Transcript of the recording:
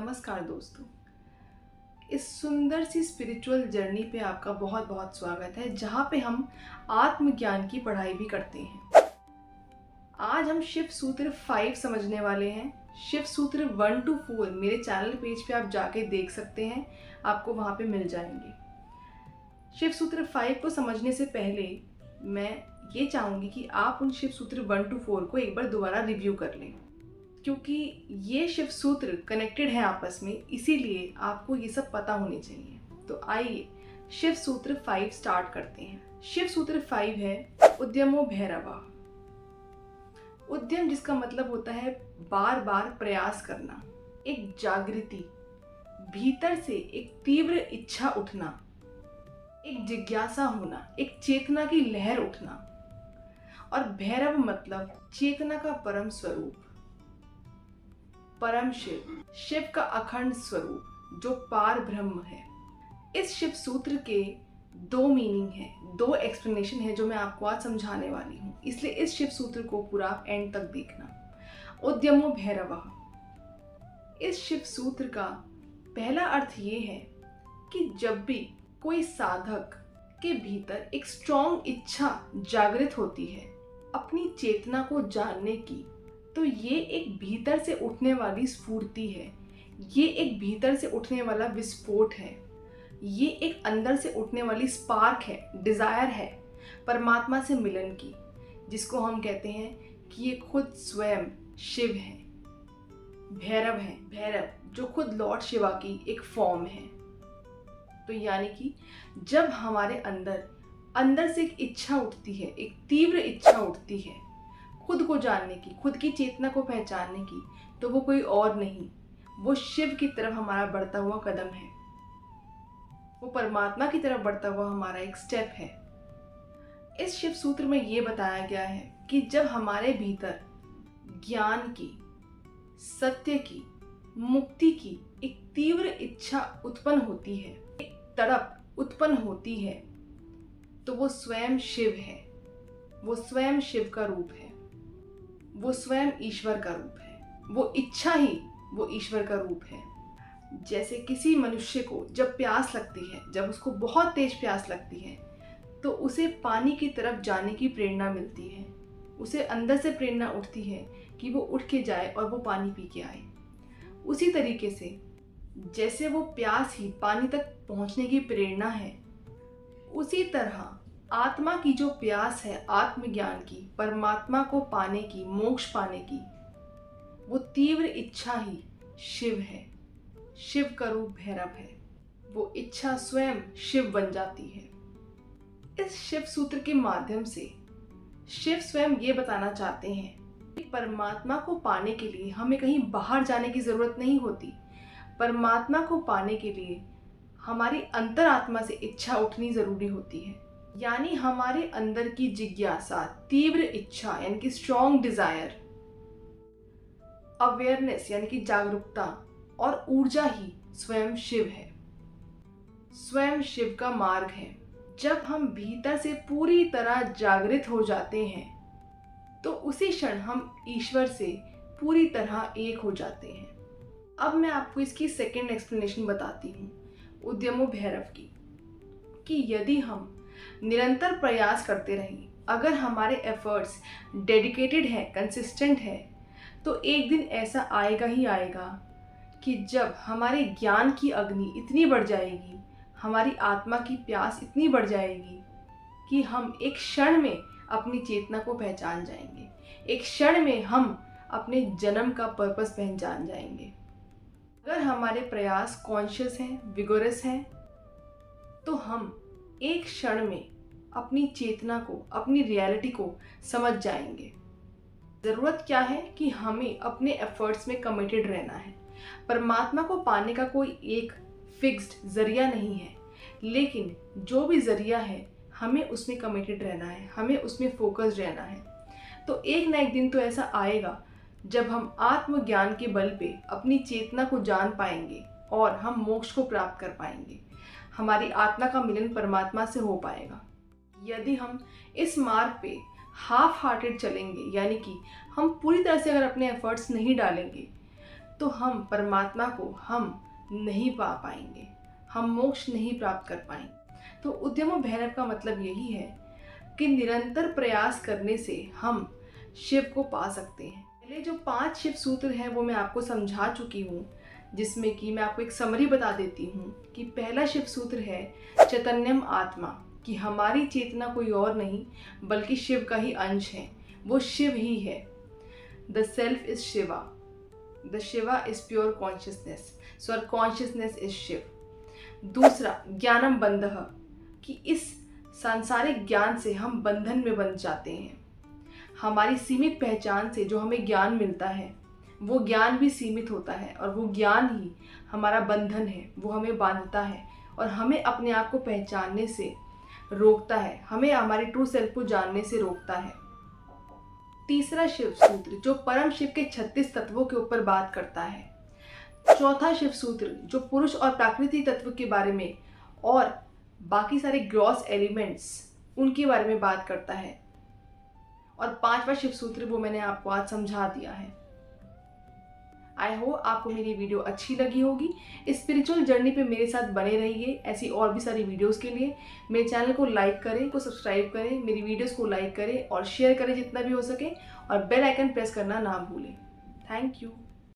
नमस्कार दोस्तों। इस सुंदर सी स्पिरिचुअल जर्नी पे आपका बहुत बहुत स्वागत है, जहाँ पे हम आत्मज्ञान की पढ़ाई भी करते हैं। आज हम शिव सूत्र 5 समझने वाले हैं। शिव सूत्र 1 to 4 मेरे चैनल पेज पे आप जाके देख सकते हैं, आपको वहाँ पे मिल जाएंगे। शिव सूत्र 5 को समझने से पहले मैं ये चाहूँगी कि आप उन शिव सूत्र 1 to 4 को एक बार दोबारा रिव्यू कर लें, क्योंकि ये शिव सूत्र कनेक्टेड है आपस में, इसीलिए आपको ये सब पता होने चाहिए। तो आइए शिव सूत्र 5 स्टार्ट करते हैं। शिव सूत्र 5 है उद्यमो भैरवा। उद्यम जिसका मतलब होता है बार बार प्रयास करना, एक जागृति, भीतर से एक तीव्र इच्छा उठना, एक जिज्ञासा होना, एक चेतना की लहर उठना। और भैरव मतलब चेतना का परम स्वरूप, परम शिव, शिव का अखंड स्वरूप जो पार ब्रह्म है। इस शिव सूत्र के दो मीनिंग है, दो एक्सप्लेनेशन है जो मैं आपको आज समझाने वाली हूँ, इसलिए इस शिव सूत्र को पूरा एंड तक देखना। उद्यमो भैरवः, इस शिव सूत्र का पहला अर्थ ये है कि जब भी कोई साधक के भीतर एक स्ट्रॉन्ग इच्छा जागृत होती है अपनी चेतना को जानने की, तो ये एक भीतर से उठने वाली स्फूर्ति है, ये एक भीतर से उठने वाला विस्फोट है, ये एक अंदर से उठने वाली स्पार्क है, डिजायर है परमात्मा से मिलन की, जिसको हम कहते हैं कि ये खुद स्वयं शिव है, भैरव है। भैरव जो खुद लॉर्ड शिवा की एक फॉर्म है। तो यानी कि जब हमारे अंदर से एक इच्छा उठती है, एक तीव्र इच्छा उठती है खुद को जानने की, खुद की चेतना को पहचानने की, तो वो कोई और नहीं, वो शिव की तरफ हमारा बढ़ता हुआ कदम है, वो परमात्मा की तरफ बढ़ता हुआ हमारा एक स्टेप है। इस शिव सूत्र में ये बताया गया है कि जब हमारे भीतर ज्ञान की, सत्य की, मुक्ति की एक तीव्र इच्छा उत्पन्न होती है, एक तड़प उत्पन्न होती है, तो वो स्वयं शिव है, वो स्वयं शिव का रूप है, वो स्वयं ईश्वर का रूप है, वो इच्छा ही वो ईश्वर का रूप है। जैसे किसी मनुष्य को जब प्यास लगती है, जब उसको बहुत तेज प्यास लगती है, तो उसे पानी की तरफ जाने की प्रेरणा मिलती है, उसे अंदर से प्रेरणा उठती है कि वो उठ के जाए और वो पानी पी के आए। उसी तरीके से जैसे वो प्यास ही पानी तक पहुंचने की प्रेरणा है, उसी तरह आत्मा की जो प्यास है आत्मज्ञान की, परमात्मा को पाने की, मोक्ष पाने की, वो तीव्र इच्छा ही शिव है, शिव का रूप भैरव है। वो इच्छा स्वयं शिव बन जाती है। इस शिव सूत्र के माध्यम से शिव स्वयं ये बताना चाहते हैं कि परमात्मा को पाने के लिए हमें कहीं बाहर जाने की जरूरत नहीं होती। परमात्मा को पाने के लिए हमारी अंतरात्मा से इच्छा उठनी जरूरी होती है, यानी हमारे अंदर की जिज्ञासा, तीव्र इच्छा यानी कि स्ट्रॉन्ग डिजायर, अवेयरनेस यानी कि जागरूकता और ऊर्जा ही स्वयं शिव है, स्वयं शिव का मार्ग है। जब हम भीतर से पूरी तरह जागृत हो जाते हैं, तो उसी क्षण हम ईश्वर से पूरी तरह एक हो जाते हैं। अब मैं आपको इसकी सेकंड एक्सप्लेनेशन बताती हूँ उद्यमो भैरव की, कि यदि हम निरंतर प्रयास करते रहें, अगर हमारे एफर्ट्स डेडिकेटेड है, कंसिस्टेंट है, तो एक दिन ऐसा आएगा ही आएगा कि जब हमारे ज्ञान की अग्नि इतनी बढ़ जाएगी, हमारी आत्मा की प्यास इतनी बढ़ जाएगी कि हम एक क्षण में अपनी चेतना को पहचान जाएंगे, एक क्षण में हम अपने जन्म का पर्पस पहचान जाएंगे। अगर हमारे प्रयास कॉन्शियस हैं, विगोरस हैं, तो हम एक क्षण में अपनी चेतना को, अपनी रियलिटी को समझ जाएंगे। ज़रूरत क्या है कि हमें अपने एफर्ट्स में कमिटेड रहना है। परमात्मा को पाने का कोई एक फिक्स्ड जरिया नहीं है, लेकिन जो भी जरिया है हमें उसमें कमिटेड रहना है, हमें उसमें फोकस रहना है। तो एक ना एक दिन तो ऐसा आएगा जब हम आत्मज्ञान के बल पे अपनी चेतना को जान पाएंगे और हम मोक्ष को प्राप्त कर पाएंगे, हमारी आत्मा का मिलन परमात्मा से हो पाएगा। यदि हम इस मार्ग पे हाफ हार्टेड चलेंगे, यानी कि हम पूरी तरह से अगर अपने एफर्ट्स नहीं डालेंगे, तो हम परमात्मा को हम नहीं पा पाएंगे, हम मोक्ष नहीं प्राप्त कर पाएंगे। तो उद्यमो भैरव का मतलब यही है कि निरंतर प्रयास करने से हम शिव को पा सकते हैं। पहले जो 5 शिव सूत्र हैं वो मैं आपको समझा चुकी हूँ, जिसमें कि मैं आपको एक समरी बता देती हूँ कि पहला शिव सूत्र है चैतन्यम आत्मा, कि हमारी चेतना कोई और नहीं बल्कि शिव का ही अंश है, वो शिव ही है। The self is Shiva, the Shiva is pure consciousness, so our consciousness is Shiva. दूसरा ज्ञानम बंधः, कि इस सांसारिक ज्ञान से हम बंधन में बंध जाते हैं। हमारी सीमित पहचान से जो हमें ज्ञान मिलता है वो ज्ञान भी सीमित होता है, और वो ज्ञान ही हमारा बंधन है, वो हमें बांधता है और हमें अपने आप को पहचानने से रोकता है, हमें हमारे ट्रू सेल्फ को जानने से रोकता है। तीसरा शिव सूत्र जो परम शिव के 36 तत्वों के ऊपर बात करता है। चौथा शिव सूत्र जो पुरुष और प्राकृतिक तत्व के बारे में और बाकी सारे ग्रॉस एलिमेंट्स उनके बारे में बात करता है। और 5वां शिव सूत्र वो मैंने आपको आज समझा दिया है। आई होप आपको मेरी वीडियो अच्छी लगी होगी। इस स्पिरिचुअल जर्नी पे मेरे साथ बने रहिए। ऐसी और भी सारी वीडियोस के लिए मेरे चैनल को लाइक करें, को सब्सक्राइब करें, मेरी वीडियोस को लाइक करें और शेयर करें जितना भी हो सके, और बेल आइकन प्रेस करना ना भूलें। Thank you.